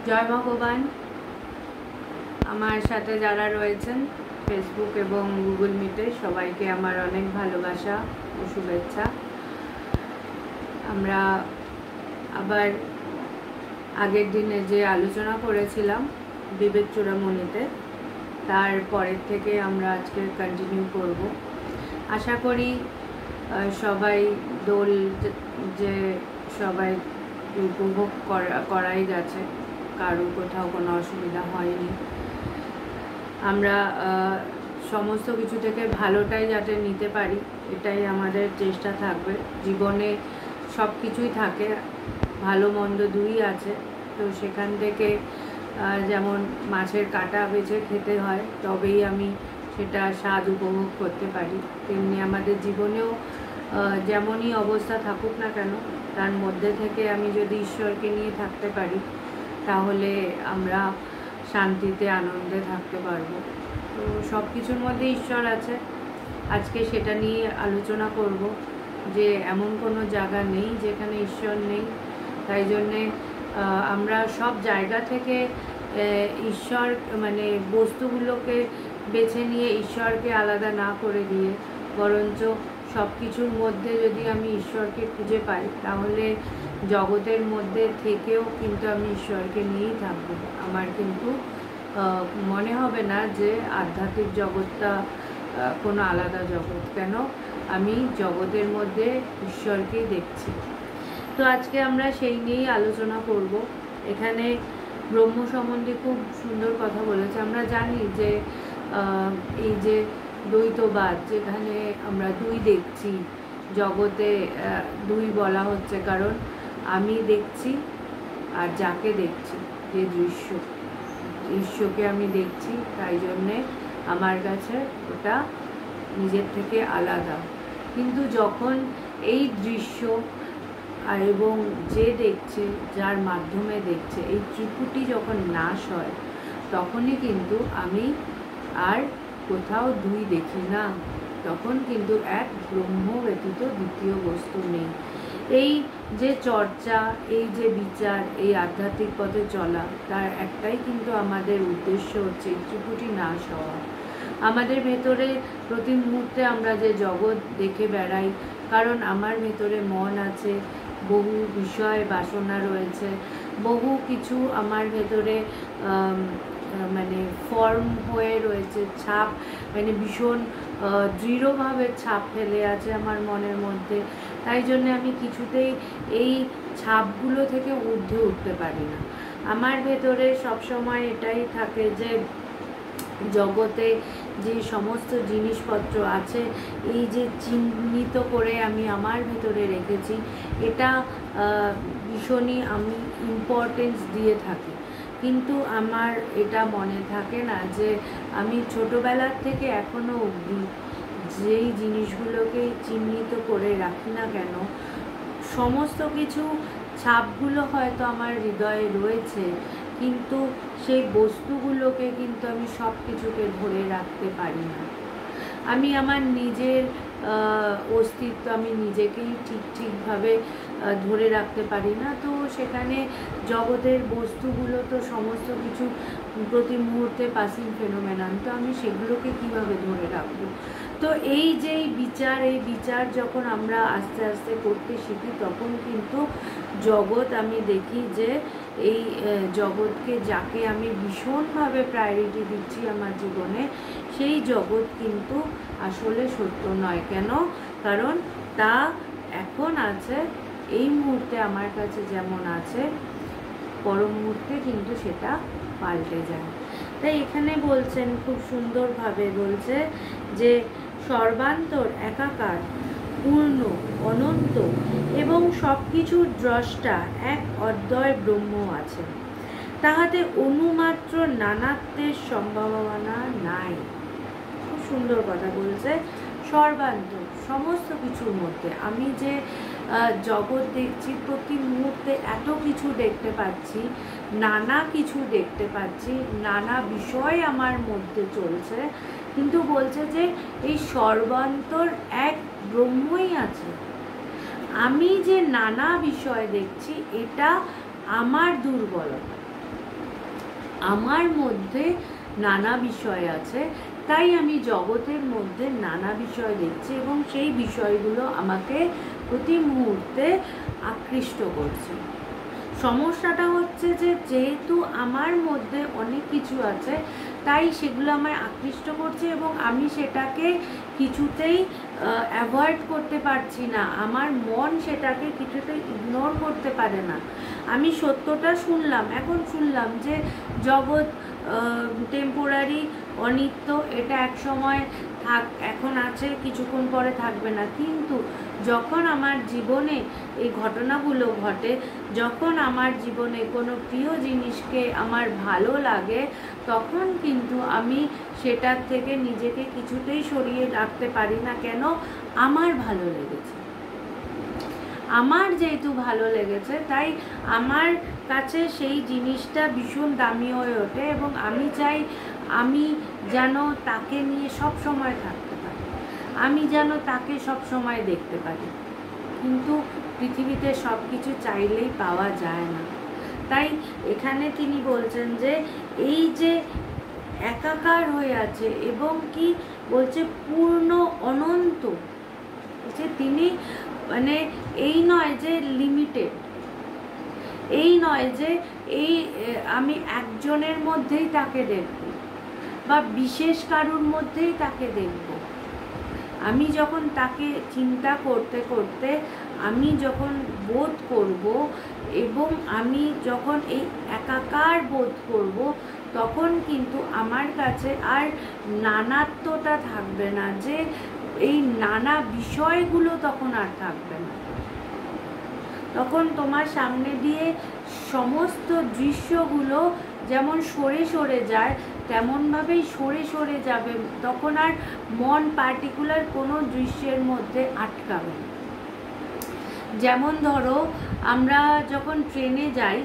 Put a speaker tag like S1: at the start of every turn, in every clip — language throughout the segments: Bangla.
S1: জয় ভগবান। আমার সাথে যারা রয়েছেন ফেসবুক এবং গুগল মিটে সবাইকে আমার অনেক ভালোবাসা ও শুভেচ্ছা। আমরা আবার আগের দিনে যে আলোচনা করেছিলাম বিবেক চূড়ামণিতে, তার পরের থেকে আমরা আজকে কন্টিনিউ করব। আশা করি সবাই দোল যে সবাই উপভোগ করাই গেছে, কারো কোথাও কোনো অসুবিধা হয়নি। আমরা সমস্ত কিছু থেকে ভালোটাই যাতে নিতে পারি, এটাই আমাদের চেষ্টা থাকবে। জীবনে সব কিছুই থাকে, ভালো মন্দ দুই আছে, তো সেখান থেকে যেমন মাছের কাঁটা বেছে খেতে হয়, তবেই আমি সেটা স্বাদ উপভোগ করতে পারি, তেমনি আমাদের জীবনেও যেমনই অবস্থা থাকুক না কেন, তার মধ্যে থেকে আমি যদি ঈশ্বরকে নিয়ে থাকতে পারি, তাহলে আমরা শান্তিতে আনন্দে থাকতে পারবো। তো সব কিছুর মধ্যে ঈশ্বর আছে। আজকে সেটা নিয়ে আলোচনা করব যে এমন কোনো জায়গা নেই যেখানে ঈশ্বর নেই। তাই জন্যে আমরা সব জায়গা থেকে ঈশ্বর মানে বস্তুগুলোকে বেছে নিয়ে ঈশ্বরকে আলাদা না করে দিয়ে, বরঞ্চ সব কিছুর মধ্যে যদি আমি ঈশ্বরকে খুঁজে পাই, তাহলে জগতের মধ্যে থেকেও কিন্তু আমি ঈশ্বরকে নিয়েই থাকবো। আমার কিন্তু মনে হবে না যে আধ্যাত্মিক জগৎটা কোনো আলাদা জগৎ। কেন? আমি জগতের মধ্যে ঈশ্বরকেই দেখছি। তো আজকে আমরা সেই নিয়েই আলোচনা করব। এখানে ব্রহ্ম সম্বন্ধে খুব সুন্দর কথা বলেছে। আমরা জানি যে এই যে দ্বৈতবাদ, যেখানে আমরা দুই দেখছি, জগতে দুই বলা হচ্ছে কারণ আমি দেখছি আর যাকে দেখছি, যে দৃশ্যকে আমি দেখছি, তাই জন্যে আমার কাছে ওটা নিজের থেকে আলাদা। কিন্তু যখন এই দৃশ্য এবং যে দেখছে, যার মাধ্যমে দেখছে, এই ত্রিপুটি যখন নাশ হয়, তখনই কিন্তু আমি আর কোথাও দুই দেখি না। তখন কিন্তু এক ব্রহ্ম ব্যতীত দ্বিতীয় বস্তু নেই। এই যে চর্চা, এই যে বিচার, এই আধ্যাত্মিক পথে চলা, তার একটাই কিন্তু আমাদের উদ্দেশ্য হচ্ছে ত্রিপুটি নাশ হওয়া। আমাদের ভেতরে প্রতি মুহূর্তে আমরা যে জগৎ দেখে বেড়াই, কারণ আমার ভেতরে মন আছে, বহু বিষয় বাসনা রয়েছে, বহু কিছু আমার ভেতরে মানে ফর্ম হয়ে রয়েছে, ছাপ মানে ভীষণ দৃঢ়ভাবে ছাপ ফেলে আছে আমার মনের মধ্যে। তাই জন্য আমি কিছুতেই এই ছাপগুলো থেকে ঊর্ধ্বে উঠতে পারি না। আমার ভেতরে সবসময় এটাই থাকে যে জগতে যে সমস্ত জিনিসপত্র আছে, এই যে চিহ্নিত করে আমি আমার ভেতরে রেখেছি, এটা ভীষণই আমি ইম্পর্টেন্স দিয়ে থাকি। কিন্তু আমার এটা মনে থাকে না যে আমি ছোটোবেলার থেকে এখনও অবধি যেই জিনিসগুলোকে চিহ্নিত করে রাখি না কেন, সমস্ত কিছু ছাপগুলো হয়তো আমার হৃদয়ে রয়েছে, কিন্তু সেই বস্তুগুলোকে কিন্তু আমি সব কিছুকে ধরে রাখতে পারি না। আমি আমার নিজের অস্তিত্ব আমি নিজেকেই ঠিকভাবে ধরে রাখতে পারি না। তো সেখানে জগতের বস্তুগুলো তো সমস্ত কিছু প্রতি মুহূর্তে পাসিং ফেনোমেনন, তো আমি সেগুলোকে কিভাবে ধরে রাখবো? তো এই যে এই বিচার যখন আমরা আস্তে আস্তে করতে শিখি, তখন কিন্তু জগৎ আমি দেখি যে এই জগৎকে, যাকে আমি ভীষণভাবে প্রায়োরিটি দিচ্ছি আমার জীবনে, সেই জগৎ কিন্তু আসলে সত্য নয়। কেন? কারণ তা এখন আছে এই মুহূর্তে আমার কাছে যেমন আছে, পর মুহূর্তে কিন্তু সেটা পাল্টে যায়। তাই এখানে বলছেন, খুব সুন্দরভাবে বলছে যে সর্বান্তর একাকার, পূর্ণ, অনন্ত এবং সব কিছুর দ্রষ্টা এক অদ্বয় ব্রহ্ম আছে, তাহাতে অনুমাত্র নানাত্বের সম্ভাবনা নাই। খুব সুন্দর কথা বলছে। সর্বান্তর, সমস্ত কিছুর মধ্যে আমি যে জগৎ দেখছি, প্রতি মুহূর্তে এত কিছু দেখতে পাচ্ছি, নানা কিছু দেখতে পাচ্ছি, নানা বিষয় আমার মধ্যে চলছে, কিন্তু বলছে যে এই সর্বান্তর এক ব্রহ্মই আছে। আমি যে নানা বিষয় দেখছি, এটা আমার দুর্বলতা। আমার মধ্যে নানা বিষয় আছে, তাই আমি জগতের মধ্যে নানা বিষয় দেখছি এবং সেই বিষয়গুলো আমাকে প্রতি মুহূর্তে আকৃষ্ট করছে। সমস্যাটা হচ্ছে যে যেহেতু আমার মধ্যে অনেক কিছু আছে, তাই সেগুলো আমায় আকৃষ্ট করছে এবং আমি সেটাকে কিছুতেই অ্যাভয়েড করতে পারছি না। আমার মন সেটাকে কিছুতেই ইগনোর করতে পারে না। আমি সত্যটা শুনলাম, এখন শুনলাম যে জগৎ টেম্পোরারি, অনিত্য, এটা এক সময় এখন আছে, কিছুক্ষণ পরে থাকবে না। কিন্তু যখন আমার জীবনে এই ঘটনাগুলো ঘটে, যখন আমার জীবনে কোনো প্রিয় জিনিসকে আমার ভালো লাগে, তখন কিন্তু আমি সেটার থেকে নিজেকে কিছুতেই সরিয়ে রাখতে পারি না। কেন? আমার ভালো লেগেছে। আমার যেহেতু ভালো লেগেছে, তাই আমার কাছে সেই জিনিসটা ভীষণ দামি হয়ে ওঠে এবং আমি চাই আমি যেন তাকে নিয়ে সব সময় থাকতে পারি, আমি যেন তাকে সব সময় দেখতে পারি। কিন্তু পৃথিবীতে সব কিছু চাইলেই পাওয়া যায় না। তাই এখানে তিনি বলছেন যে এই যে একাকার হয়ে আছে এবং কি বলছে পূর্ণ অনন্ত, যে তিনি মানে এই নয় যে লিমিটেড, এই নয় যে এই আমি একজনের মধ্যেই তাকে দেখব বা বিশেষ কারুর মধ্যেই তাকে দেখব। আমি যখন তাকে চিন্তা করতে করতে আমি যখন বোধ করব এবং আমি যখন এই একাকার বোধ করব, তখন কিন্তু আমার কাছে আর নানাত্বটা থাকবে না, যে এই নানা বিষয়গুলো তখন আর থাকবে না। তখন তোমার সামনে দিয়ে সমস্ত দৃশ্যগুলো যেমন সরে সরে যায়, তেমনভাবেই সরে সরে যাবে। তখন আর মন পার্টিকুলার কোনো দৃশ্যের মধ্যে আটকাবে না। যেমন ধরো আমরা যখন ট্রেনে যাই,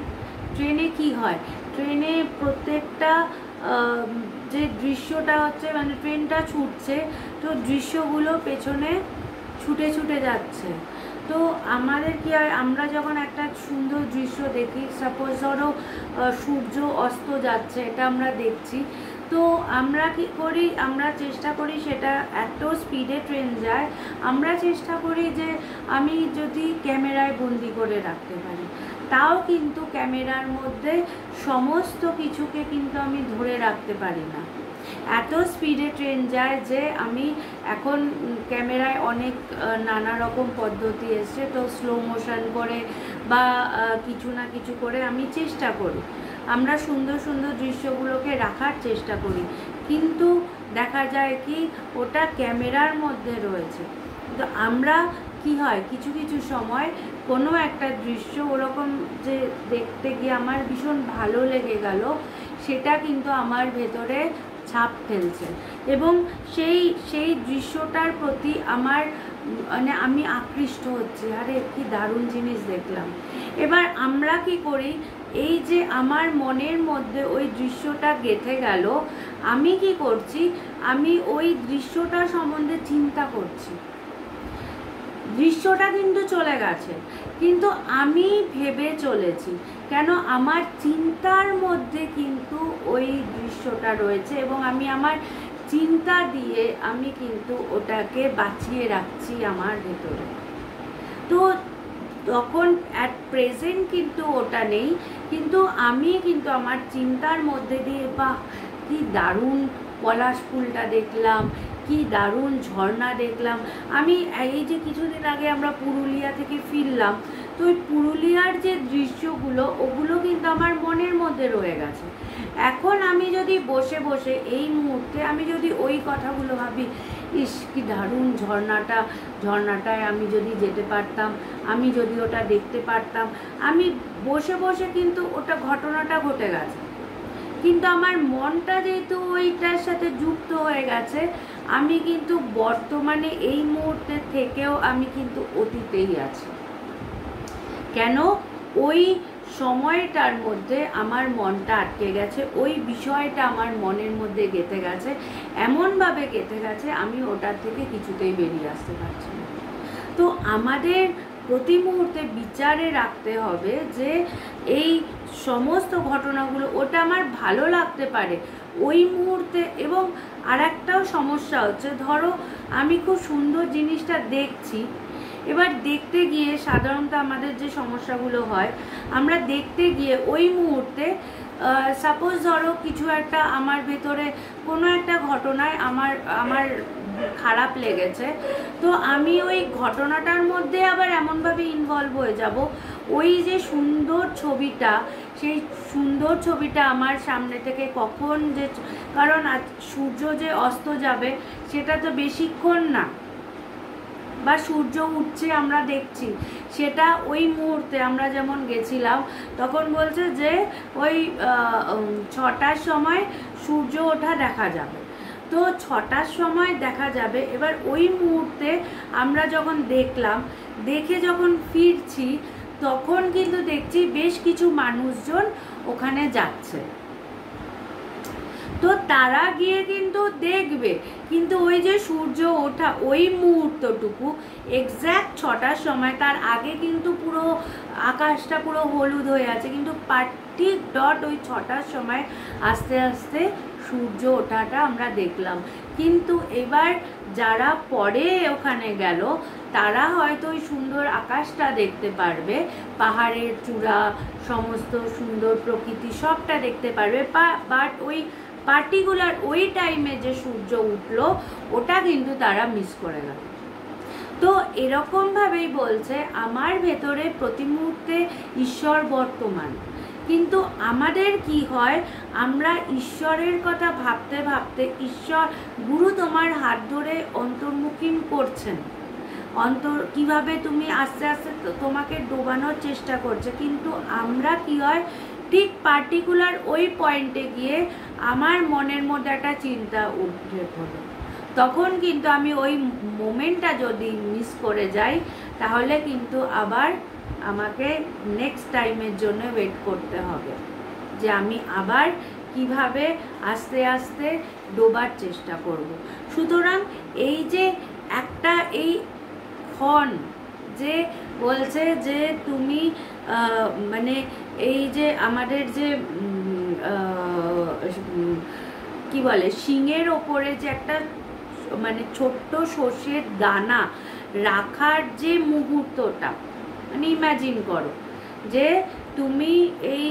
S1: ট্রেনে কি হয়, ট্রেনে প্রত্যেকটা যে দৃশ্যটা হচ্ছে মানে ট্রেনটা ছুটছে, তো দৃশ্যগুলো পেছনে ছুটে ছুটে যাচ্ছে। তো আমাদের কি হয়, আমরা যখন একটা সুন্দর দৃশ্য দেখি, সাপোজ ধরো সূর্য অস্ত যাচ্ছে, এটা আমরা দেখছি, তো আমরা কি করি, আমরা চেষ্টা করি, সেটা এত স্পিডে ট্রেন যায়, আমরা চেষ্টা করি যে আমি যদি ক্যামেরায় বন্দি করে রাখতে পারি। তাও কিন্তু ক্যামেরার মধ্যে সমস্ত কিছুকে কিন্তু আমি ধরে রাখতে পারি না। এত স্পিডে ট্রেন যায় যে আমি এখন ক্যামেরায় অনেক নানা রকম পদ্ধতি এসছে, তো স্লো মোশন করে বা কিছু না কিছু করে আমি চেষ্টা করি, আমরা সুন্দর সুন্দর দৃশ্যগুলোকে রাখার চেষ্টা করি। কিন্তু দেখা যায় কি ওটা ক্যামেরার মধ্যে রয়েছে। তো আমরা কি হয়, কিছু কিছু সময় কোনো একটা দৃশ্য ওরকম যে দেখতে গিয়ে আমার ভীষণ ভালো লেগে গেল, সেটা কিন্তু আমার ভেতরে ছাপ ফেলছে এবং সেই দৃশ্যটার প্রতি আমার মানে আমি আকৃষ্ট হচ্ছি, আরে কি দারুণ জিনিস দেখলাম। এবার আমরা কি করি, এই যে আমার মনের মধ্যে ওই দৃশ্যটা গেঁথে গেল, আমি কি করছি, আমি ওই দৃশ্যটা সম্বন্ধে চিন্তা করছি। দৃশ্যটা কিন্তু চলে গেছে, কিন্তু আমি ভেবে চলেছি। কেন? আমার চিন্তার মধ্যে কিন্তু ওই দৃশ্যটা রয়েছে এবং আমি আমার চিন্তা দিয়ে আমি কিন্তু ওটাকে বাঁচিয়ে রাখছি আমার ভেতরে। তো তখন অ্যাট প্রেজেন্ট কিন্তু ওটা নেই, কিন্তু আমি কিন্তু আমার চিন্তার মধ্যে দিয়ে বাহ কি দারুণ পলাশ ফুলটা দেখলাম, কি দারুণ ঝর্ণা দেখলাম। আমি এই যে কিছুদিন আগে আমরা পুরুলিয়া থেকে ফিরলাম, তো ওই পুরুলিয়ার যে দৃশ্যগুলো ওগুলো কিন্তু আমার মনের মধ্যে রয়ে গেছে। এখন আমি যদি বসে বসে এই মুহূর্তে আমি যদি ওই কথাগুলো ভাবি, ইস কি দারুণ ঝর্ণাটায় আমি যদি যেতে পারতাম, আমি যদি ওটা দেখতে পারতাম, আমি বসে বসে কিন্তু ওটা ঘটনাটা ঘটে গেছে, কিন্তু আমার মনটা যেহেতু ওইটার সাথে যুক্ত হয়ে গেছে, আমি কিন্তু বর্তমানে এই মুহূর্তে থেকেও আমি কিন্তু অতীতেই আছি। কেন? ওই সময়টার মধ্যে আমার মনটা আটকে গেছে, ওই বিষয়টা আমার মনের মধ্যে গেঁথে গেছে, এমনভাবে গেঁথে গেছে আমি ওটার থেকে কিছুতেই বেরিয়ে আসতে পারছি না। তো আমাদের প্রতি মুহূর্তে বিচারে রাখতে হবে যে এই সমস্ত ঘটনাগুলো, ওটা আমার ভালো লাগতে পারে ওই মুহূর্তে। এবং আর একটাও সমস্যা হচ্ছে, ধরো আমি খুব সুন্দর জিনিসটা দেখছি, এবার দেখতে গিয়ে সাধারণত আমাদের যে সমস্যাগুলো হয়, আমরা দেখতে গিয়ে ওই মুহূর্তে সাপোজ ধরো কিছু একটা আমার ভেতরে কোনো একটা ঘটনায় আমার খারাপ লেগেছে, তো আমি ওই ঘটনাটার মধ্যে আবার এমনভাবে ইনভলভ হয়ে যাব, ওই যে সুন্দর ছবিটা, সেই সুন্দর ছবিটা আমার সামনে থেকে কখন যে, কারণ সূর্য যে অস্ত যাবে সেটা তো বেশিক্ষণ না, বা সূর্য উঠছে আমরা দেখছি, সেটা ওই মুহূর্তে আমরা যেমন গেছিলাম তখন বলছে যে ওই 6টার সময় সূর্য ওঠা দেখা যাবে, তো 6টার সময় দেখা যাবে। এবার ওই মুহূর্তে আমরা যখন দেখলাম, দেখে যখন ফিরছি তখন কিন্তু দেখছি বেশ কিছু মানুষজন ওখানে যাচ্ছে, তো তারা গিয়ে কিন্তু দেখবে, কিন্তু ওই যে সূর্য ওঠা ওই মুহূর্তটুকু এক্স্যাক্ট 6টার সময়, তার আগে কিন্তু পুরো আকাশটা পুরো হলুদ হয়ে আছে, কিন্তু ঠিক ডট ওই 6টার সময় আস্তে আস্তে সূর্য ওঠাটা আমরা দেখলাম। কিন্তু এবার যারা পরে ওখানে গেল তারা হয়তো ওই সুন্দর আকাশটা দেখতে পারবে, পাহাড়ের চূড়া, সমস্ত সুন্দর প্রকৃতি সবটা দেখতে পারবে, বাট ওই পার্টিকুলার ওই টাইমে যে সূর্য উঠলো ওটা কিন্তু তারা মিস করে গেল। তো এরকমভাবেই বলছে আমার ভেতরে প্রতি মুহূর্তে ঈশ্বর বর্তমান, কিন্তু আমাদের কি হয়, আমরা ঈশ্বরের কথা ভাবতে ভাবতে, ঈশ্বর গুরু তোমার হাত ধরে অন্তর্মুখী করছেন, কিভাবে তুমি আস্তে আস্তে তোমাকে ডোবানোর চেষ্টা করছে, কিন্তু আমরা কি হয়, ঠিক পার্টিকুলার ওই পয়েন্টে গিয়ে আমার মনের মধ্যে একটা চিন্তা উঠে পড়ে, তখন কিন্তু আমি ওই মোমেন্টটা যদি মিস করে যাই তাহলে কিন্তু আবার আমাকে নেক্সট টাইমের জন্য ওয়েট করতে হবে, যে আমি আবার কিভাবে আস্তে আস্তে ডোবার চেষ্টা করব। সুতরাং এই যে একটা এই ক্ষণ যে বলছে যে তুমি মানে এই যে আমাদের যে কি বলে শিঙের ওপরে যে একটা মানে ছোট্ট সর্ষের দানা রাখার যে মুহূর্তটা, মানে ইম্যাজিন করো যে তুমি এই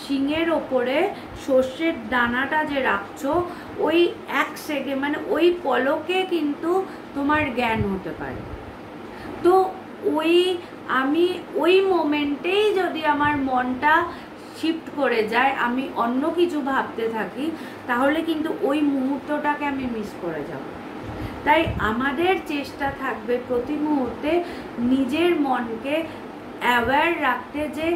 S1: শিঙের ওপরে সর্ষের দানাটা যে রাখছো, ওই 1 সেকেন্ড মানে ওই পলকে কিন্তু তোমার জ্ঞান হতে পারে। তো আমি ওই মোমেন্টেই যদি আমার মনটা শিফট করে যায়, আমি অন্য কিছু ভাবতে থাকি, তাহলে কিন্তু ওই মুহূর্তটাকে আমি মিস করে যাব। তাই আমাদের চেষ্টা থাকবে প্রতি মুহূর্তে নিজের মনকে অ্যাওয়্যার রাখতে, যে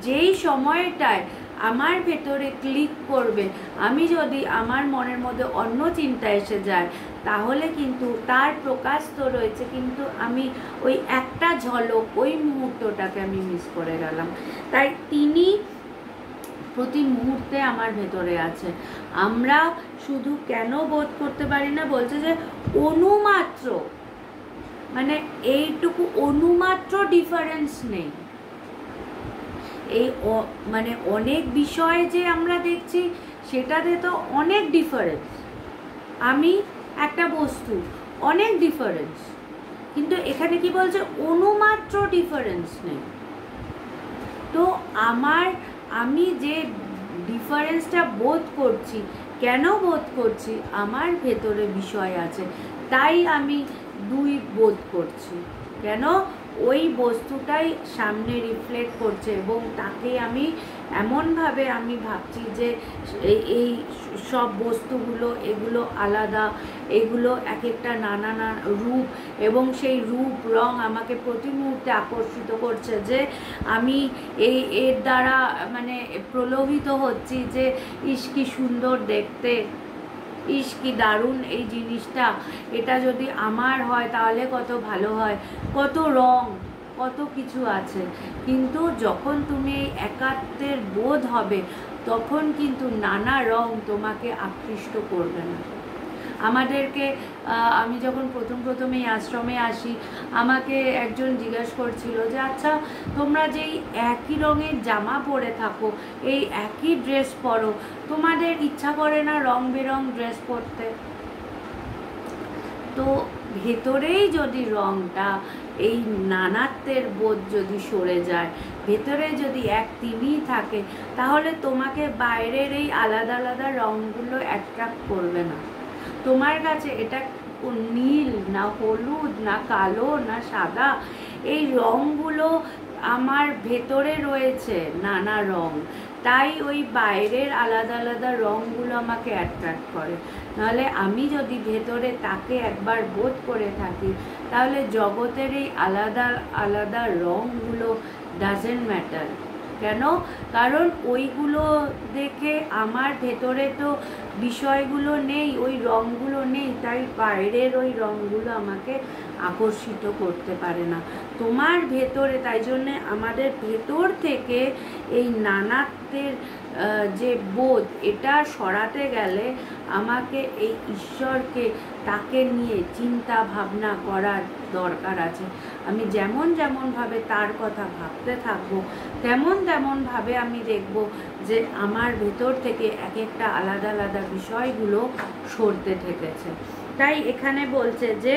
S1: যেই সময়টায় আমার ভেতরে ক্লিক করবে, আমি যদি আমার মনের মধ্যে অন্য চিন্তা এসে যায় তাহলে কিন্তু তার প্রকাশ তো রয়েছে, কিন্তু আমি ওই একটা ঝলক ওই মুহূর্তটাকে আমি মিস করে গেলাম। তাই তিনি প্রতি মুহূর্তে আমার ভেতরে আছে। আমরা শুধু কেন বোধ করতে পারি না, বলছে যে অনুমাত্র, মানে এইটুকু অনুমাত্র ডিফারেন্স নেই। এই মানে অনেক বিষয় যে আমরা দেখছি সেটাতে তো অনেক ডিফারেন্স, আমি একটা বস্তু, অনেক ডিফারেন্স, কিন্তু এখানে কি বলছে অনুমাত্র ডিফারেন্স নেই। তো আমি যে ডিফারেন্সটা বোধ করছি, কেন বোধ করছি, আমার ভেতরে বিষয় আছে, তাই আমি 2 বোধ করছি। কেন? ওই বস্তুটাই সামনে রিফ্লেক্ট করছে, এবং তাকে আমি এমনভাবে আমি ভাবছি যে এই সব বস্তুগুলো এগুলো আলাদা, এগুলো এক একটা নানা রূপ, এবং সেই রূপ রং আমাকে প্রতি মুহূর্তে আকর্ষিত করছে, যে আমি এর দ্বারা মানে প্রলোভিত হচ্ছি যে ইস কি সুন্দর দেখতে, ইস কি দারুণ এই জিনিসটা, এটা যদি আমার হয় তাহলে কত ভালো হয়, কত রং, কত কিছু আছে। কিন্তু যখন তুমি এই একাত্মের বোধ হবে তখন কিন্তু নানা রং তোমাকে আকৃষ্ট করবে না। আমাদেরকে আমি যখন প্রথম এই আশ্রমে আসি, আমাকে একজন জিজ্ঞাসা করছিল যে আচ্ছা তোমরা যেই একই রঙের জামা পরে থাকো, এই একই ড্রেস পরো, তোমাদের ইচ্ছা করে না রং বেরং ড্রেস পরতে? তো ভেতরেই যদি রংটা, এই নানাত্বের বোধ যদি সরে যায়, ভেতরে যদি এক তিমিই থাকে, তাহলে তোমাকে বাইরের এই আলাদা আলাদা রঙগুলো অ্যাট্রাক্ট করবে না। তোমার কাছে এটা নীল না হলুদ না কালো না সাদা, এই রঙগুলো আমার ভেতরে রয়েছে নানা রং, তাই ওই বাইরের আলাদা আলাদা রঙগুলো আমাকে অ্যাট্রাক্ট করে। নাহলে আমি যদি ভেতরে তাকে একবার বোধ করে থাকি, তাহলে জগতের এই আলাদা আলাদা রঙগুলো ডাজেন্ট ম্যাটার। কেন? কারণ ওইগুলো দেখে আমার ভেতরে তো বিষয়গুলো নেই, ওই রঙগুলো নেই, তাই বাইরের ওই রঙগুলো আমাকে আকর্ষিত করতে পারে না। তোমার ভেতরে, তাই জন্যে আমাদের ভেতর থেকে এই নানাত্বের যে বোধ, এটা সরাতে গেলে আমাকে এই ঈশ্বরকে, তাকে নিয়ে চিন্তা ভাবনা করার দরকার আছে। আমি যেমনভাবে তার কথা ভাবতে থাকবো, তেমনভাবে আমি দেখব যে আমার ভেতর থেকে এক একটা আলাদা আলাদা বিষয়গুলো সরতে থেকেছে। তাই এখানে বলছে যে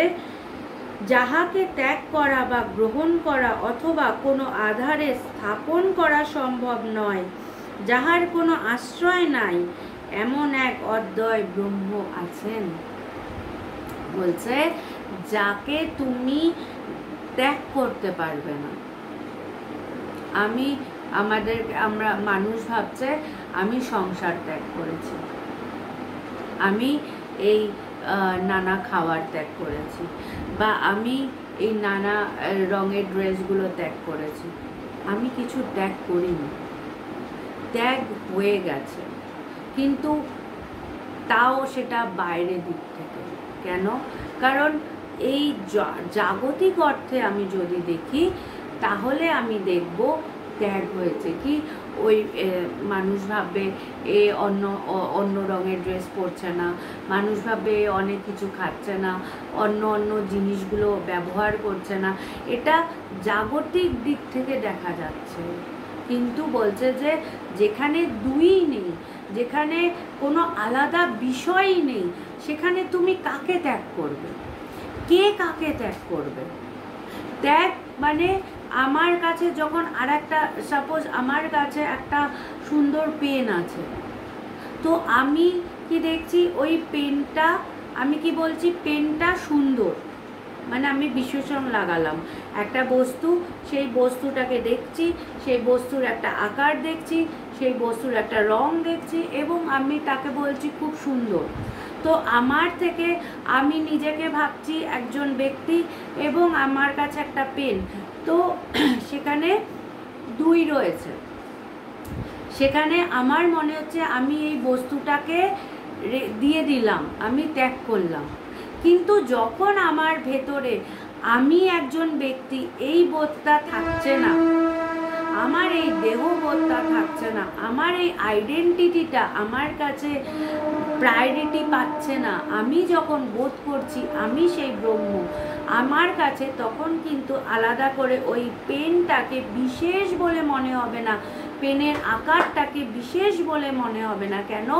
S1: যাহাকে ত্যাগ করা বা গ্রহণ করা অথবা কোনো আধারে স্থাপন করা সম্ভব নয়, যাহার কোনো আশ্রয় নাই, এমন এক অদ্বয় ব্রহ্ম আছেন। বলছে যাকে তুমি ত্যাগ করতে পারবে না। আমরা মানুষ ভাবছে আমি সংসার ত্যাগ করেছি, আমি এই নানা খাবার ত্যাগ করেছি, বা আমি এই নানা রঙের ড্রেসগুলো ত্যাগ করেছি। আমি কিছু ত্যাগ করিনি, ত্যাগ হয়ে গেছে, কিন্তু তাও সেটা বাইরের দিক থেকে। কেন? কারণ এই জাগতিক অর্থে আমি যদি দেখি, তাহলে আমি দেখব ত্যাগ হয়েছে। কি ওই মানুষ ভাববে এ অন্য রঙের ড্রেস পরছে না, মানুষ ভাববে অনেক কিছু খাচ্ছে না, অন্য জিনিসগুলো ব্যবহার করছে না, এটা জাগতিক দিক থেকে দেখা যাচ্ছে। কিন্তু বলছে যে যেখানে দুই নেই, যেখানে কোনো আলাদা বিষয়ই নেই, সেখানে তুমি কাকে ত্যাগ করবে? কে কাকে ত্যাগ করবে? ত্যাগ মানে আমার কাছে যখন আর একটা, সাপোজ আমার কাছে একটা সুন্দর পেন আছে, তো আমি কি দেখছি ওই পেনটা, আমি কি বলছি পেনটা সুন্দর, মানে আমি বিশেষণ লাগালাম একটা বস্তু, সেই বস্তুটাকে দেখছি, সেই বস্তুর একটা আকার দেখছি, সেই বস্তুর একটা রং দেখছি, এবং আমি তাকে বলছি খুব সুন্দর। তো আমার থেকে আমি নিজেকে ভাবছি একজন ব্যক্তি, এবং আমার কাছে একটা পেন, তো সেখানে দুই রয়েছে। সেখানে আমার মনে হচ্ছে আমি এই বস্তুটাকে দিয়ে দিলাম, আমি ত্যাগ করলাম। কিন্তু যখন আমার ভেতরে আমি একজন ব্যক্তি, এই বোধটা থাকছে না, আমার এই দেহবোধটা থাকছে না, আমার এই আইডেন্টিটিটা আমার কাছে প্রায়োরিটি পাচ্ছে না, আমি যখন বোধ করছি আমি সেই ব্রহ্ম আমার কাছে, তখন কিন্তু আলাদা করে ওই পেনটাকে বিশেষ বলে মনে হবে না, পেনের আকারটাকে বিশেষ বলে মনে হবে না। কেন?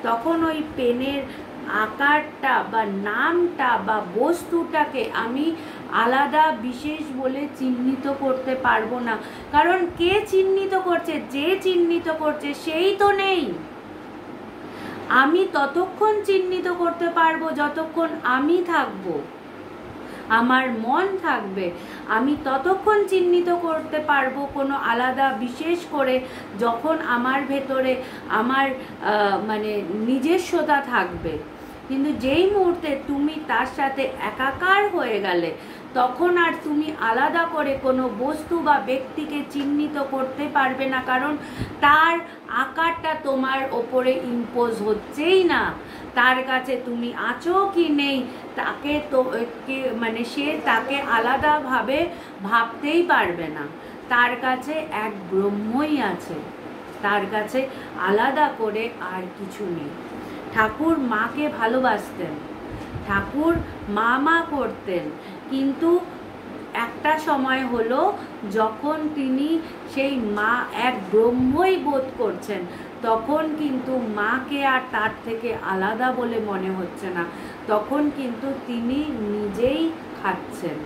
S1: তখন ওই পেনের আকারটা বা নামটা বা বস্তুটাকে আমি আলাদা বিশেষ বলে চিহ্নিত করতে পারবো না। কারণ কে চিহ্নিত করছে? যে চিহ্নিত করছে সেই তো নেই। আমি ততক্ষণ চিহ্নিত করতে পারবো যতক্ষণ আমি থাকবো, আমার মন থাকবে। আমি ততক্ষণ চিহ্নিত করতে পারবো কোনো আলাদা বিশেষ করে, যখন আমার ভেতরে আমার মানে নিজস্বতা থাকবে। কিন্তু যেই মুহূর্তে তুমি তার সাথে একাকার হয়ে গেলে, তখন আর তুমি আলাদা করে কোনো বস্তু বা ব্যক্তিকে চিহ্নিত করতে পারবে না, কারণ তার আকারটা তোমার ওপরে ইম্পোজ হচ্ছেই না। তার কাছে তুমি আছো কি নেই, তাকে তো মানে সে তাকে আলাদাভাবে ভাবতেই পারবে না। তার কাছে এক ব্রহ্মই আছে, তার কাছে আলাদা করে আর কিছু নেই। ঠাকুর মাকে ভালোবাসতেন, ঠাকুর মা মা করতেন, কিন্তু একটা সময় হলো যখন তিনি সেই মা এক ব্রহ্মই বোধ করছেন, তখন কিন্তু মাকে আর তার থেকে আলাদা বলে মনে হচ্ছে না, তখন কিন্তু তিনি নিজেই খাচ্ছেন,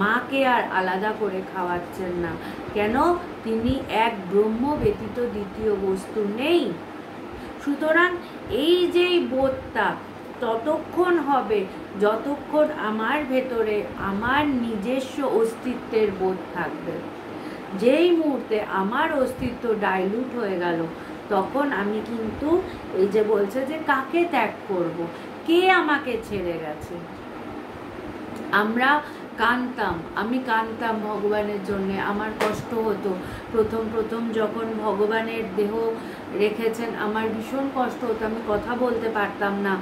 S1: মাকে আর আলাদা করে খাওয়াচ্ছেন না। কেন? তিনি এক ব্রহ্ম ব্যতীত দ্বিতীয় বস্তু নেই। সুতরাং এই যেই বোধটা ততক্ষণ হবে যতক্ষণ আমার ভেতরে আমার নিজস্ব অস্তিত্বের বোধ থাকবে। যেই মুহূর্তে আমার অস্তিত্ব ডাইলুট হয়ে গেল, তখন আমি কিন্তু এই যে বলছে যে কাকে ত্যাগ করব, কে আমাকে ছেড়ে গেছে। আমরা কাঁদতাম, আমি কাঁদতাম ভগবানের জন্যে, আমার কষ্ট হতো। প্রথম যখন ভগবানের দেহ রেখেছেন আমার ভীষণ কষ্ট হতো, আমি কথা বলতে পারতাম না।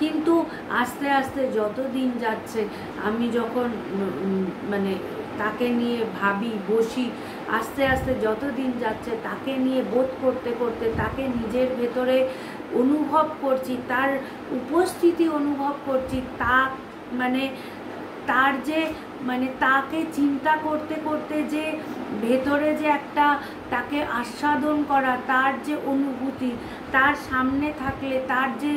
S1: কিন্তু আস্তে আস্তে যত দিন যাচ্ছে, আমি যখন মানে তাকে নিয়ে ভাবি, বসি, আস্তে আস্তে যত দিন যাচ্ছে তাকে নিয়ে বোধ করতে করতে তাকে নিজের ভেতরে অনুভব করছি, তার উপস্থিতি অনুভব করছি, তা মানে তার যে মানে তাকে চিন্তা করতে করতে যে ভেতরে যে একটা তাকে আস্বাদন করা, তার যে অনুভূতি, তার সামনে থাকলে তার যে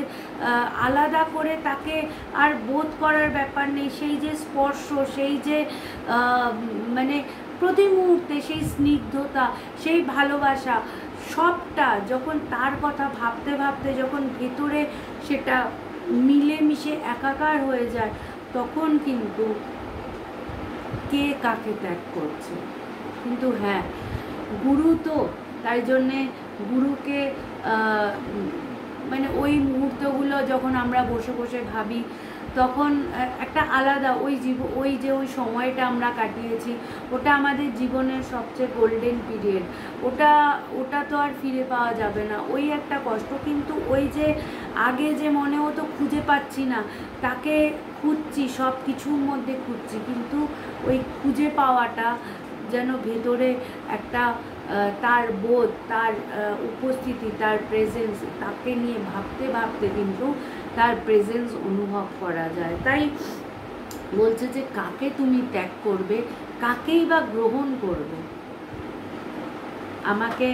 S1: আলাদা করে তাকে আর বোধ করার ব্যাপার নেই, সেই যে স্পর্শ, সেই যে মানে প্রতি মুহূর্তে সেই স্নিগ্ধতা, সেই ভালোবাসা, সবটা যখন তার কথা ভাবতে ভাবতে যখন ভেতরে সেটা মিলেমিশে একাকার হয়ে যায়, তখন কিন্তু কে কাকে ত্যাগ করছে। কিন্তু হ্যাঁ, গুরু তো, তাই জন্যে গুরুকে মানে ওই মুহূর্তগুলো যখন আমরা বসে বসে ভাবি, তখন একটা আলাদা ওই যে সময়টা আমরা কাটিয়েছি, ওটা আমাদের জীবনের সবচেয়ে গোল্ডেন পিরিয়ড। ওটা তো আর ফিরে পাওয়া যাবে না। ওই একটা কষ্ট, কিন্তু ওই যে আগে যে মনে হতো খুঁজে পাচ্ছি না, তাকে খুঁজছি, সব কিছুর মধ্যে খুঁজছি, কিন্তু ওই খুঁজে পাওয়াটা যেন ভেতরে একটা তার বোধ, তার উপস্থিতি, তার প্রেজেন্স, তাকে নিয়ে ভাবতে ভাবতে কিন্তু তার প্রেজেন্স অনুভব করা যায়। তাই বলছে যে কাকে তুমি ত্যাগ করবে, কাকেই বা গ্রহণ করবে। আমাকে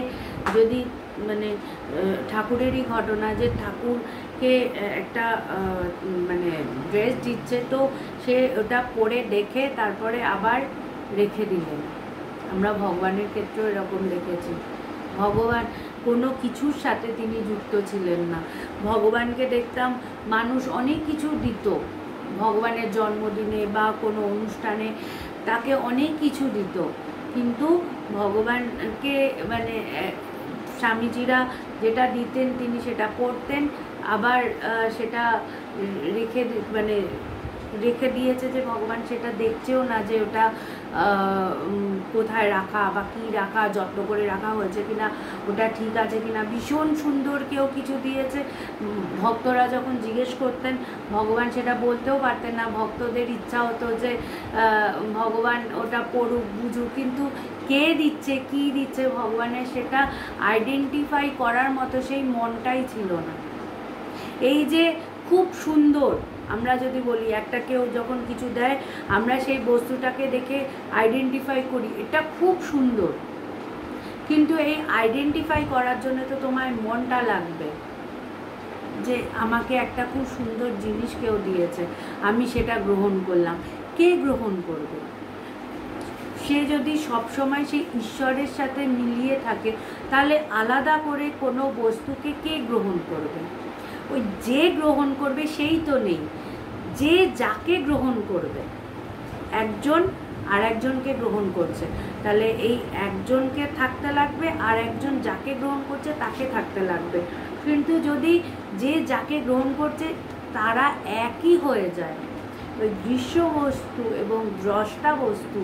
S1: যদি মানে ঠাকুরেরই ঘটনা, যে ঠাকুরকে একটা মানে ড্রেস দিচ্ছে, তো সে ওটা পরে দেখে তারপরে আবার রেখে দিলেন। আমরা ভগবানের ক্ষেত্রেও এরকম দেখেছি। ভগবান কোনো কিছুর সাথে তিনি যুক্ত ছিলেন না। ভগবানকে দেখতাম মানুষ অনেক কিছু দিত, ভগবানের জন্মদিনে বা কোনো অনুষ্ঠানে তাকে অনেক কিছু দিত, কিন্তু ভগবানকে মানে স্বামীজিরা যেটা দিতেন তিনি সেটা পড়তেন, আবার সেটা রেখে দিয়েছে, যে ভগবান সেটা দেখছেও না যে ওটা কোথায় রাখা বা কী রাখা, যত্ন করে রাখা হয়েছে কিনা, ওটা ঠিক আছে কিনা। ভীষণ সুন্দর কেউ কিছু দিয়েছে, ভক্তরা যখন জিজ্ঞেস করতেন ভগবান সেটা বলতেও পারতেন না, ভক্তদের ইচ্ছা হতো যে ভগবান ওটা পড়ুক, বুঝুক, কিন্তু কে দিচ্ছে, কি দিচ্ছে, ভগবানের সেটা আইডেন্টিফাই করার মতো সেই মনটাই ছিল না। এই যে খুব সুন্দর, আমরা যদি বলি একটা কেউ যখন কিছু দেয়, আমরা সেই বস্তুটাকে দেখে আইডেন্টিফাই করি, এটা খুব সুন্দর, কিন্তু এই আইডেন্টিফাই করার জন্য তো তোমার মনটা লাগবে, যে আমাকে একটা খুব সুন্দর জিনিস কেউ দিয়েছে, আমি সেটা গ্রহণ করলাম। কে গ্রহণ করবে? সে যদি সবসময় সেই ঈশ্বরের সাথে মিলিয়ে থাকে, তাহলে আলাদা করে কোনো বস্তুকে কে গ্রহণ করবে? ওই যে গ্রহণ করবে সেই তো নেই, যে যাকে গ্রহণ করবে, একজন আর একজনকে গ্রহণ করছে, তাহলে এই একজনকে থাকতে লাগবে, আর একজন যাকে গ্রহণ করছে তাকে থাকতে লাগবে। কিন্তু যদি যে যাকে গ্রহণ করছে তারা একই হয়ে যায়, ওই দৃশ্য বস্তু এবং দ্রষ্টা বস্তু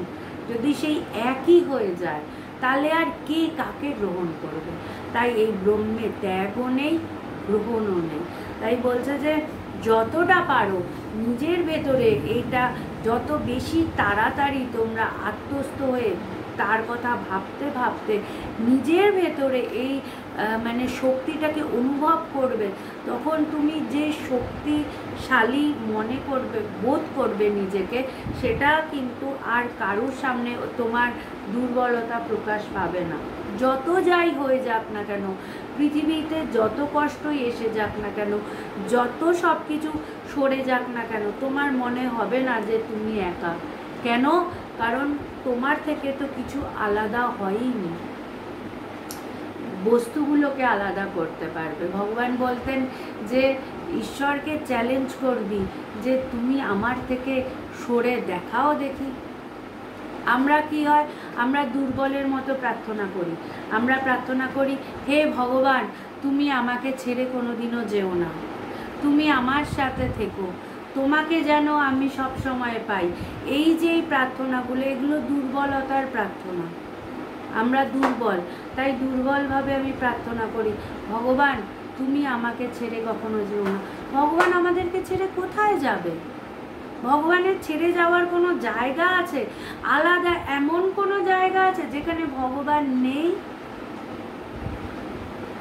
S1: যদি সেই একই হয়ে যায়, তাহলে আর কে কাকে গ্রহণ করবে? তাই এই ব্রহ্মে ত্যাগও নেই, গ্রহণও নেই। তাই বলছে যে যতটা পারো নিজের ভেতরে এইটা যত বেশি তাড়াতাড়ি তোমরা আত্মস্থ হয়ে তার কথা ভাবতে ভাবতে নিজের ভেতরে এই মানে শক্তিটাকে অনুভব করবে, তখন তুমি যে শক্তিশালী মনে করবে, বোধ করবে নিজেকে, সেটা কিন্তু আর কারোর সামনে তোমার দুর্বলতা প্রকাশ পাবে না। যত যাই হয়ে যাক না কেন, পৃথিবীতে যত কষ্টই এসে যাক না কেন, যত সব কিছু সরে যাক না কেন, তোমার মনে হবে না যে তুমি একা। কেন? কারণ তোমার থেকে তো কিছু আলাদা হয়ইনি, বস্তুগুলোকে আলাদা করতে পারবে। ভগবান বলতেন যে ঈশ্বরকে চ্যালেঞ্জ করবি যে তুমি আমার থেকে সরে দেখাও দেখি। আমরা কি হয়, আমরা দুর্বলের মতো প্রার্থনা করি। আমরা প্রার্থনা করি, হে ভগবান তুমি আমাকে ছেড়ে কোনোদিনও যেও না, তুমি আমার সাথে থেকো, তোমাকে যেন আমি সব সময় পাই। এই যে এই প্রার্থনাগুলো, এগুলো দুর্বলতার প্রার্থনা। আমরা দুর্বল, তাই দুর্বলভাবে আমি প্রার্থনা করি, ভগবান তুমি আমাকে ছেড়ে কখনো যেও না। ভগবান আমাদেরকে ছেড়ে কোথায় যাবে? ভগবানের ছেড়ে যাওয়ার কোনো জায়গা আছে আলাদা? এমন কোনো জায়গা আছে যেখানে ভগবান নেই?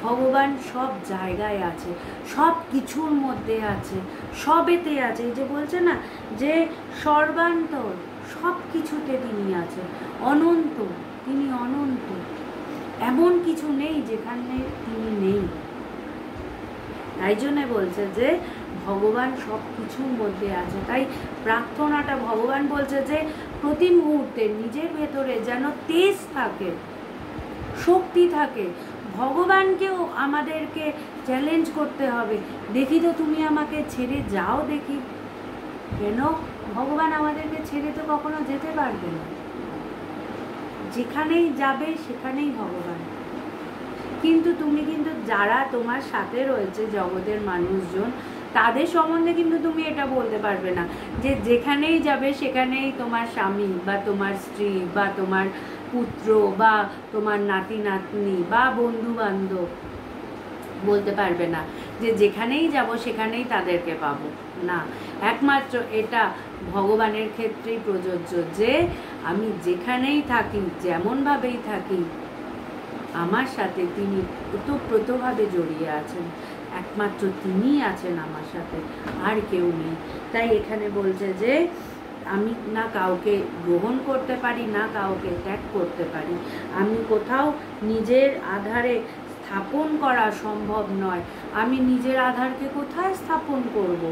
S1: ভগবান সব জায়গায় আছে, সব কিছুর মধ্যে আছে, সবেতে আছে। এই যে বলছে না যে সর্বান্তর, সব কিছুতে তিনি আছেন, অনন্ত, তিনি অনন্ত। এমন কিছু নেই যেখানে তিনি নেই। তাই জন্য বলছে যে ভগবান সব কিছুর মধ্যে আছে। তাই প্রার্থনাটা, ভগবান বলছে যে প্রতি মুহূর্তে নিজের ভেতরে যেন তেজ থাকে, শক্তি থাকে। ভগবানকেও আমাদেরকে চ্যালেঞ্জ করতে হবে, দেখি তো তুমি আমাকে ছেড়ে যাও দেখি। কেন? ভগবান আমাদেরকে ছেড়ে তো কখনো যেতে পারবে না, যেখানেই যাবে সেখানেই ভগবান। কিন্তু তুমি কিন্তু যারা তোমার সাথে রয়েছে জগতের মানুষজন, তাদের সম্বন্ধে কিন্তু তুমি এটা বলতে পারবে না যে যেখানেই যাবে সেখানেই তোমার স্বামী বা তোমার স্ত্রী বা তোমার পুত্র বা তোমার নাতি নাতনি বা বন্ধু বান্ধব, বলতে পারবে না যে যেখানেই যাব সেখানেই তাদেরকে পাবো না। একমাত্র এটা ভগবানের ক্ষেত্রেই প্রযোজ্য যে আমি যেখানেই থাকি, যেমনভাবেই থাকি, আমার সাথে তিনি ওতপ্রোতভাবে জড়িয়ে আছেন। একমাত্র তিনিই আছেন আমার সাথে, আর কেউ নেই। তাই এখানে বলছে যে আমি না কাউকে গ্রহণ করতে পারি, না কাউকে ত্যাগ করতে পারি। আমি কোথাও নিজের আধারে স্থাপন করা সম্ভব নয়। আমি নিজের আধারকে কোথায় স্থাপন করব?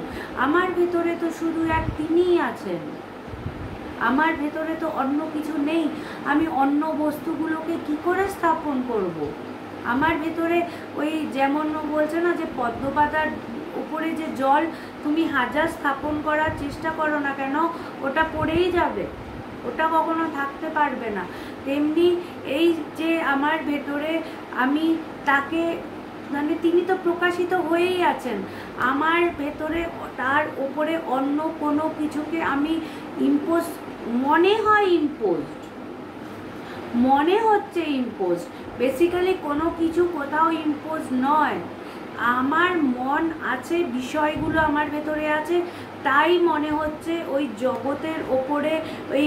S1: আমার ভেতরে তো শুধু এক তিনিই আছেন, আমার ভেতরে তো অন্য কিছু নেই। আমি অন্য বস্তুগুলোকে কি করে স্থাপন করব? আমার ভেতরে ওই যেমন বলছে না যে পদ্মপাতার উপরে যে জল তুমি হাজার স্থাপন করার চেষ্টা করো না কেন, ওটা পড়েই যাবে, ওটা কখনো থাকতে পারবে না। তেমনি এই যে আমার ভেতরে আমি তাকে, মানে তিনি তো প্রকাশিত হয়েই আছেন আমার ভেতরে, তার উপরে অন্য কোনো কিছুকে আমি ইম্পোজ, মনে হয় ইম্পোজড, মনে হচ্ছে ইম্পোজড, বেসিক্যালি কোনো কিছু কোথাও ইম্পোজ নয়। আমার মন আছে, বিষয়গুলো আমার ভেতরে আছে, তাই মনে হচ্ছে ওই জগতের ওপরে, ওই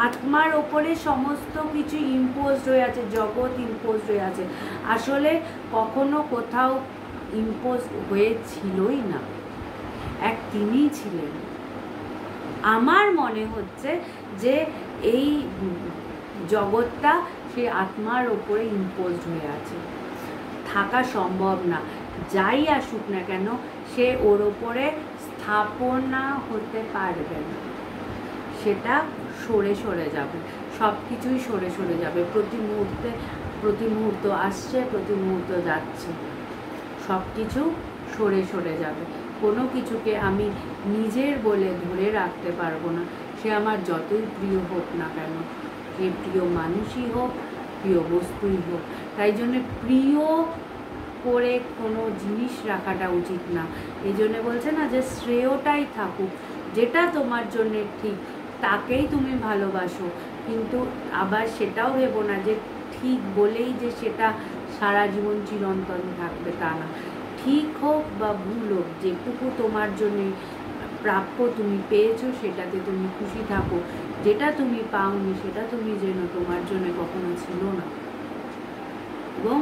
S1: আত্মার ওপরে সমস্ত কিছু ইম্পোজড হয়ে আছে, জগৎ ইম্পোজড হয়ে আছে। আসলে কখনো কোথাও ইম্পোজ হয়েছিলই না, এক তিনিই ছিলেন। আমার মনে হচ্ছে যে এই জগৎটা সে আত্মার ওপরে ইম্পোজড হয়ে আছে, থাকা সম্ভব না। যাই আসুক না কেন সে ওর ওপরে স্থাপনা হতে পারবে না, সেটা সরে সরে যাবে, সব কিছুই সরে সরে যাবে। প্রতি মুহূর্ত আসছে, প্রতি মুহূর্ত যাচ্ছে, সব কিছু সরে সরে যাবে। কোনো কিছুকে আমি নিজের বলে ধরে রাখতে পারবো না, সে আমার যতই প্রিয় হোক না কেন, সে প্রিয় মানুষই হোক, প্রিয় বস্তুই হোক। তাই জন্যে প্রিয় করে কোনো জিনিস রাখাটা উচিত না। এই জন্যে বলছে না যে শ্রেয়টাই থাকুক, যেটা তোমার জন্যে ঠিক তাকেই তুমি ভালোবাসো, কিন্তু আবার সেটাও ভেবো না যে ঠিক বলেই যে সেটা সারা জীবন চিরন্তন থাকবে, তা না। ঠিক হোক বা ভুল হোক, যেটুকু তোমার জন্যে প্রাপ্য তুমি পেয়েছো সেটাতে তুমি খুশি থাকো, যেটা তুমি পাওনি সেটা তুমি যেন তোমার জন্য কখনো ছিল না। এবং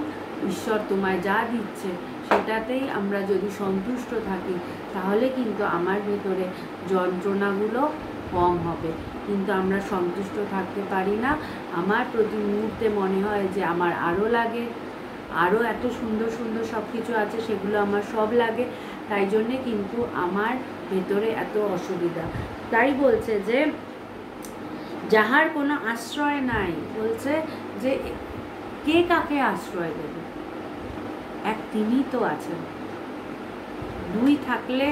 S1: ঈশ্বর তোমায় যা দিচ্ছে সেটাতেই আমরা যদি সন্তুষ্ট থাকি তাহলে কিন্তু আমার ভেতরে যন্ত্রণাগুলো কম হবে। কিন্তু আমরা সন্তুষ্ট থাকতে পারি না। আমার প্রতি মুহূর্তে মনে হয় যে আমার আরও লাগে, আরও এত সুন্দর সুন্দর সব কিছু আছে, সেগুলো আমার সব লাগে। তাই জন্যে কিন্তু আমার ভেতরে এত অসুবিধা। তাই বলছে যে যাহার কোনো আশ্রয় নাই, বলছে যে কে কাকে আশ্রয় দেবে? এক তিনি তো আছেন, দুই থাকলে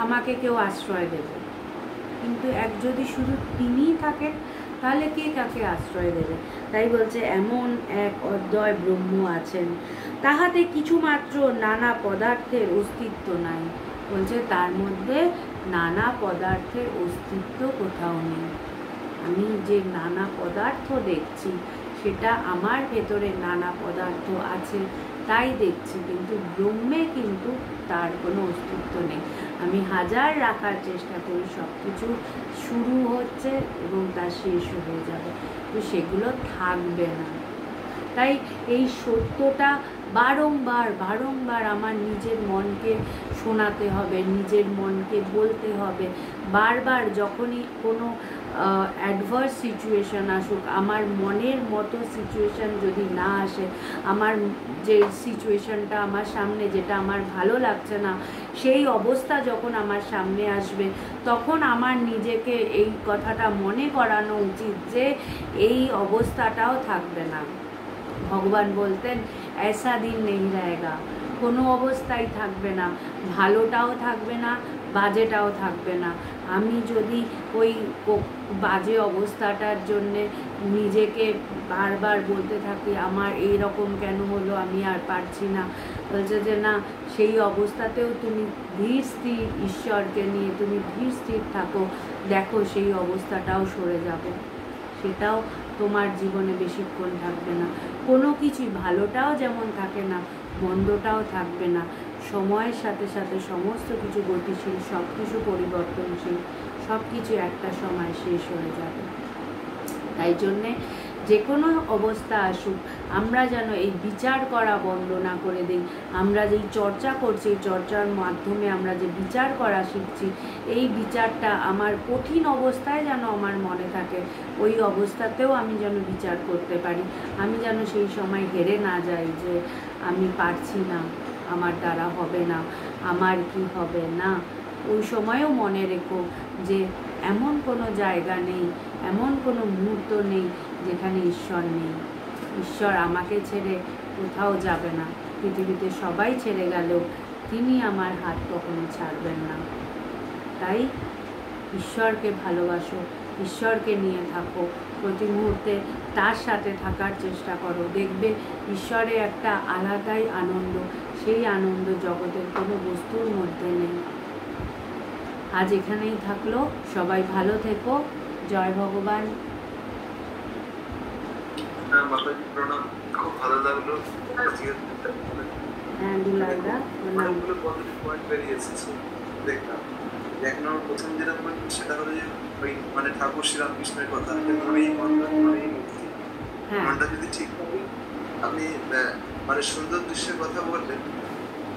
S1: আমাকে কেউ আশ্রয় দেবে, কিন্তু এক যদি শুধু তিনিই থাকেন তাহলে কে কাকে আশ্রয় দেবে? তাই বলছে এমন এক অদ্বয় ব্রহ্ম আছেন, তাহাতে কিছুমাত্র নানা পদার্থের অস্তিত্ব নাই। বলছে তার মধ্যে নানা পদার্থের অস্তিত্ব কোথাও নেই। আমি যে নানা পদার্থ দেখছি সেটা আমার ভেতরে নানা পদার্থ আছে তাই দেখছি, কিন্তু ব্রহ্মে কিন্তু তার কোনো অস্তিত্ব নেই। আমি হাজার রাখার চেষ্টা করি, সব কিছু শুরু হচ্ছে এবং তা শেষ হয়ে যাবে, তো সেগুলো থাকবে না। তাই এই সত্যটা বারংবার বারংবার আমার নিজের মনকে শোনাতে হবে, নিজের মনকে বলতে হবে। বারবার যখনই কোনো অ্যাডভার্স সিচুয়েশান আসুক, আমার মনের মতো সিচুয়েশান যদি না আসে, আমার যে সিচুয়েশানটা আমার সামনে, যেটা আমার ভালো লাগছে না, সেই অবস্থা যখন আমার সামনে আসবে, তখন আমার নিজেকে এই কথাটা মনে করানো উচিত যে এই অবস্থাটাও থাকবে না। ভগবান বলতেন ऐसा दिन नहीं रहेगा, কোনো অবস্থায় থাকবে না, ভালোটাও থাকবে না, বাজেটাও থাকবে না। আমি যদি ওই বাজে অবস্থাটার জন্যে নিজেকে বারবার বলতে থাকি আমার এই রকম কেন হলো, আমি আর পারছি না, বলছে যে না, সেই অবস্থাতেও তুমি ধীর স্থির ঈশ্বরকে নিয়ে তুমি ধীর স্থির থাকো, দেখো সেই অবস্থাটাও সরে যাবে, সেটাও তোমার জীবনে বেশিক্ষণ থাকবে না। কোনো কিছুই, ভালোটাও যেমন থাকে না, মন্দটাও থাকবে না। সময়ের সাথে সাথে সমস্ত কিছু গতিশীল, সব কিছু পরিবর্তনশীল, সব কিছু একটা সময় শেষ হয়ে যাবে। তাই জন্যে যে কোনো অবস্থা আসুক, আমরা যেন এই বিচার করা বন্ধ না করে দিই। আমরা যেই চর্চা করছি, এই চর্চার মাধ্যমে আমরা যে বিচার করা শিখছি, এই বিচারটা আমার কঠিন অবস্থায় যেন আমার মনে থাকে, ওই অবস্থাতেও আমি যেন বিচার করতে পারি। আমি যেন সেই সময় হেরে না যাই যে আমি পারছি না, আমার দ্বারা হবে না, আমার কি হবে না। ওই সময়ও মনে রেখো যে এমন কোনো জায়গা নেই, এমন কোনো মুহূর্ত নেই যেখানে ঈশ্বর নেই। ঈশ্বর আমাকে ছেড়ে কোথাও যাবে না, পৃথিবীতে সবাই ছেড়ে গেলেও তিনি আমার হাত কখনো ছাড়বেন না। তাই ঈশ্বরকে ভালোবাসো, ঈশ্বরকে নিয়ে থাকো, প্রতি মুহূর্তে তার সাথে থাকার চেষ্টা করো, দেখবে ঈশ্বরে একটা আলাদাই আনন্দ, সেই আনন্দ জগতের কোনো বস্তুর মধ্যে নেই। আজ এখানেই থাকলো, সবাই ভালো থেকো, জয় ভগবান।
S2: প্রণাম, খুব ভালো লাগলো।
S1: হ্যাঁ দুলালদা প্রণাম।
S2: পয়েন্ট বেরিয়ে এসেছে দেখলাম। এক নম্বর প্রথম যেটা বলছি সেটা হলো যে ওই মানে ঠাকুর শ্রীরামকৃষ্ণের কথা, মনেই মনটা মনেই মুক্তি। মনটা যদি ঠিক থাকে, আপনি মানে সুন্দর দৃশ্যের কথা বললেন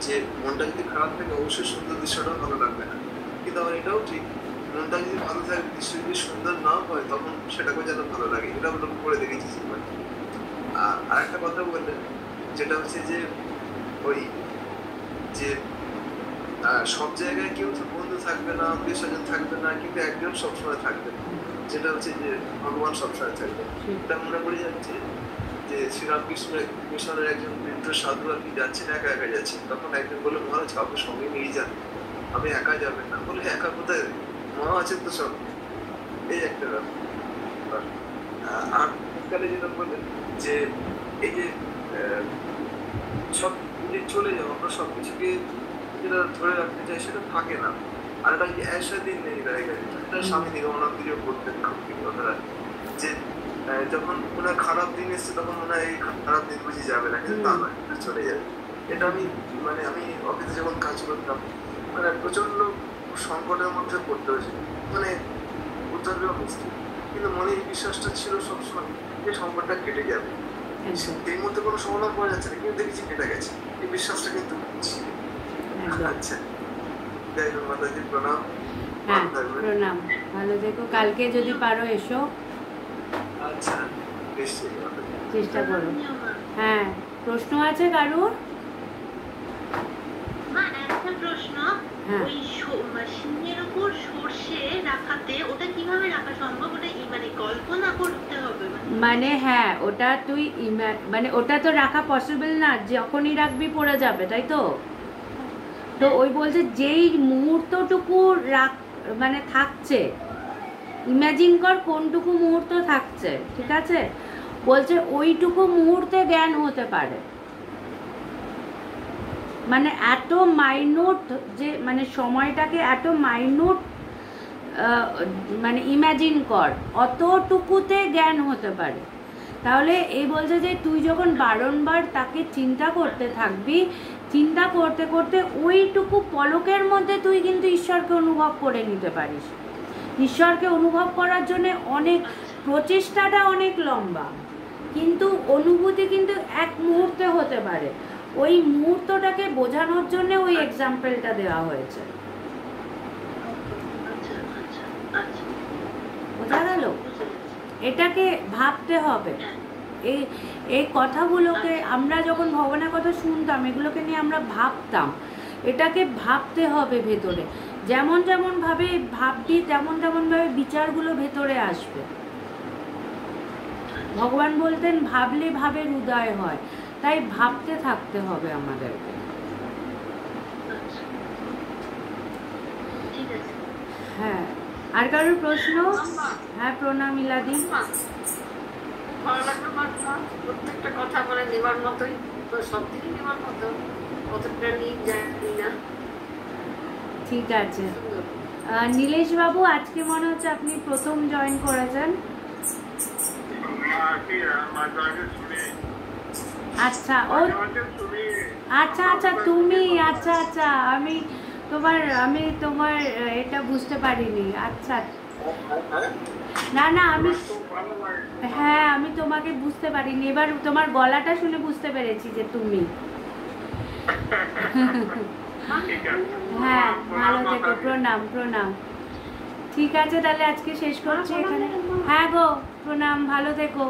S2: যে মনটা যদি খারাপ থাকে অবশ্যই সুন্দর দৃশ্যটাও ভালো লাগবে না, কিন্তু আমার এটাও ঠিক, মনটা যদি ভালো থাকে, দৃশ্য যদি সুন্দর নাও হয় তখন সেটাকে যেন ভালো লাগে, এটা আমরা করে দেখেছি জীবনে। আর একটা কথা বললেন যেটা হচ্ছে যে ওই যে সব জায়গায় কেউ তো বন্ধু থাকবে না, আত্মীয় স্বজন থাকবে না, কিন্তু একজন সবসময় থাকবে, যেটা হচ্ছে যে ভগবান সবসময় থাকবে। এটা মনে পড়ে যাচ্ছে যে শ্রীরামকৃষ্ণ মিশনের একজন বৃদ্ধ সাধু আর কি যাচ্ছেন, একা একা যাচ্ছেন, তখন একজন বললো মহারাজ কাউকে সঙ্গে নিয়ে যান, আপনি একা যাবেন না। বলে একা কোথায়, মা আছেন তো সব, এই একটা ব্যাপার। আর কালে যেটা বললেন যে এই যে সব চলে যাও, আমরা সবকিছুকে যেটা ধরে রাখতে চাই সেটা থাকে না। আর এটা কি ऐसा दिन नहीं रहेगा, এটা স্বামী নিগমানন্দজিও বলতেন খুব কথাটা, যে যখন ওনার খারাপ দিন এসছে তখন ওনার এই খারাপ দিন বুঝি যাবে না, কিন্তু তা নয়, চলে যাবে। এটা আমি মানে আমি অফিসে যখন কাজ করতাম, মানে প্রচন্ড খুব সংকটের মধ্যে পড়তে হয়েছে, মানে উদ্ধার দেওয়া মুশকিল, কিন্তু মনে এই বিশ্বাসটা ছিল সবসময় যে সংকটটা কেটে যাবে। এই মুহূর্তে কোনো সমাধান পাওয়া যাচ্ছে না, কিন্তু দেখেছি কেটে গেছে, এই বিশ্বাসটা কিন্তু ছিল। আচ্ছা, যাই হোক মাতাজি প্রণাম।
S1: হ্যাঁ প্রণাম, ভালো থেকো, কালকে যদি পারো এসো।
S2: আচ্ছা নিশ্চয়ই মাতাজি,
S1: চেষ্টা করো। হ্যাঁ প্রশ্ন আছে কারুর?
S3: একটা প্রশ্ন, ওই শিমের উপর সর্ষে রাখাতে ওটা কিভাবে রাখা সম্ভব? ওটা মানে কল্পনা করতে হবে
S1: মানে? হ্যাঁ ওটা তুই মানে ওটা তো রাখা পসিবল না, যখনই রাখবি পড়ে যাবে, তাই তো? তো ওই বলছে যেই মুহূর্তটুকু মানে থাকছে, ইমাজিন কর কোনটুকু মুহূর্ত থাকছে, ঠিক আছে? বলছে ওইটুকু মুহূর্তে জ্ঞান হতে পারে, মানে এত মাইনুট, যে মানে সময়টাকে এত মাইনুট মানে ইমাজিন কর, অতটুকুতে জ্ঞান হতে পারে। তাহলে এই বলছে যে তুই যখন বারংবার তাকে চিন্তা করতে থাকবি, চিন্তা করতে করতে ওইটুকু পলকের মধ্যে তুই কিন্তু ঈশ্বরকে অনুভব করে নিতে পারিস। ঈশ্বরকে অনুভব করার জন্য অনেক প্রচেষ্টাটা অনেক লম্বা, কিন্তু অনুভূতি কিন্তু এক মুহূর্তে হতে পারে। ওই মুহূর্তটাকে বোঝানোর জন্য ওই এক্সাম্পলটা দেওয়া হয়েছে। বোঝা গেল? এটাকে ভাবতে হবে। এই কথাগুলোকে আমরা যখন ভগবানের কথা শুনতাম, এগুলোকে নিয়ে আমরা ভাবতাম, এটাকে ভাবতে হবে ভেতরে। যেমন যেমন ভাবে ভাববি, তেমন তেমন ভাবে বিচারগুলো ভেতরে আসবে। ভগবান বলতেন ভাবলে ভাবের উদয় হয়, তাই ভাবতে থাকতে হবে আমাদেরকে। হ্যাঁ, আর কারোর প্রশ্ন? হ্যাঁ প্রণাম ইলাদি।
S4: প্রত্যেকটা কথা বলে নেবার মতোই, তো সব থেকে নেবার মতো, কতটা নিয়ে জানি না।
S1: ঠিক আছে। নীলেশ বাবু, আজকে মনে হচ্ছে আপনি প্রথম জয়েন করেছেন। আচ্ছা ও আচ্ছা আচ্ছা তুমি, আচ্ছা আচ্ছা আমি তোমার এটা বুঝতে পারিনি। আচ্ছা না না আমি, হ্যাঁ আমি তোমাকে বুঝতে পারিনি, এবার তোমার গলাটা শুনে বুঝতে পেরেছি যে তুমি। হ্যাঁ ভালো থেকো, প্রণাম প্রণাম। ঠিক আছে তাহলে আজকে শেষ করছি এখানে। হ্যাঁ গো প্রণাম, ভালো থেকো।